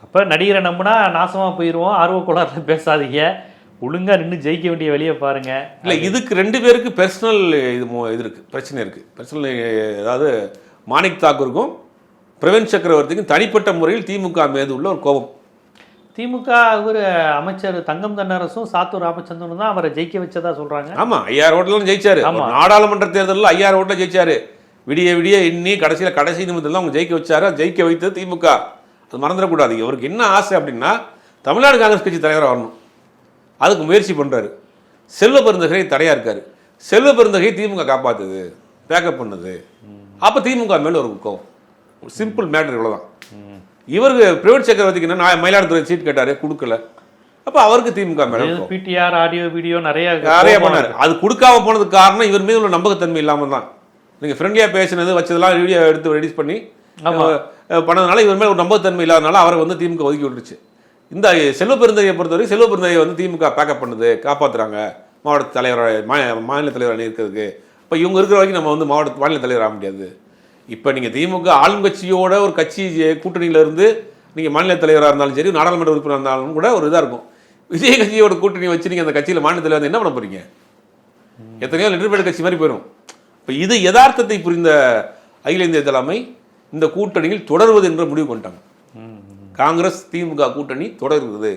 அப்போ நடிகரை நம்பினா நாசமாக போயிடுவோம், ஆர்வ கோளாறுல பேசாதீங்க, ஒழுங்கா நின்று ஜெயிக்க வேண்டிய வழியை பாருங்க. இல்லை, இதுக்கு 2 பேருக்கு பர்சனல் இது இருக்கு, பிரச்சனை இருக்கு. பர்சனல், அதாவது மாணிக் தாக்கூருக்கும் பிரவீன் சக்கரவர்த்திக்கும் தனிப்பட்ட முறையில் திமுக மீது உள்ள ஒரு கோபம். திமுக ஒரு அமைச்சர் தங்கம் தென்னரசும் சாத்தூர் ராமச்சந்திரனும் தான் அவரை ஜெயிக்க வச்சதா சொல்றாங்க. ஆமா, 5000 ஓட்டுல ஜெயிச்சாரு. நாடாளுமன்ற தேர்தலில் 5000 ஓட்டுல ஜெயிச்சாரு. விடிய விடிய இன்னி கடைசி நிமிடத்தில் அவங்க ஜெயிக்க வச்சாரு. ஜெயிக்க வைத்தது திமுக, அது மறந்துடக்கூடாது. இவருக்கு என்ன ஆசை அப்படின்னா தமிழ்நாடு காங்கிரஸ் கட்சி தலைவராக வரணும். அதுக்கு முயற்சி பண்றாரு. செல்வ பெருந்தகை தடையா இருக்காரு. செல்வ பெருந்தகை திமுக காப்பாத்துது, பேக்கப் பண்ணுது. அப்ப திமுக மேல ஒரு கோவம். சிம்பிள் மேட்டர், இவ்வளவுதான். இவருக்கு பிரவீன் சக்கரவர்த்திக்கு என்ன, மயிலாடுதுறை சீட் கேட்டாரு, கொடுக்கல. அப்ப அவருக்கு திமுக மேல பிடிஆர் ஆடியோ வீடியோ நிறைய பண்ணாரு. அது கொடுக்காம போனதுக்கு காரணம் இவர் மீது உள்ள நம்பகத்தன்மை இல்லாம தான். நீங்க ஃப்ரெண்ட்லியா பேசினது வச்சதெல்லாம் வீடியோ எடுத்து ரெடியூஸ் பண்ணி பண்ணதுனால இவர் மேல ஒரு நம்பகத்தன்மை இல்லாதனால அவரை வந்து திமுக ஒதுக்கி விட்டுருச்சு. இந்த செல்வ பெருந்தகையை பொறுத்தவரை செல்வ பெருந்தகையை வந்து திமுக பேக்கப் பண்ணுது, காப்பாத்துறாங்க. மாவட்ட தலைவராக மாநில தலைவராக இருக்கிறதுக்கு. இப்போ இவங்க இருக்கிற வரைக்கும் நம்ம வந்து மாநில தலைவர் ஆக முடியாது. இப்போ நீங்கள் திமுக ஆளுங்கட்சியோட ஒரு கட்சி கூட்டணியில இருந்து நீங்கள் மாநில தலைவராக இருந்தாலும் சரி, நாடாளுமன்ற உறுப்பினர் இருந்தாலும் கூட ஒரு இதாக இருக்கும். விஜய் கட்சியோட கூட்டணி வச்சு நீங்கள் அந்த கட்சியில் மாநில தலைவர் வந்து என்ன பண்ண போறீங்க? எத்தனையோ லிட்டர்பேட் கட்சி மாதிரி போயிடும். இப்போ இது யதார்த்தத்தை புரிந்த அகில இந்திய தலைமை இந்த கூட்டணியில் தொடர்வது என்ற முடிவு கொண்டாங்க. காங்கிரஸ் திமுக கூட்டணி தொடர்கிறது.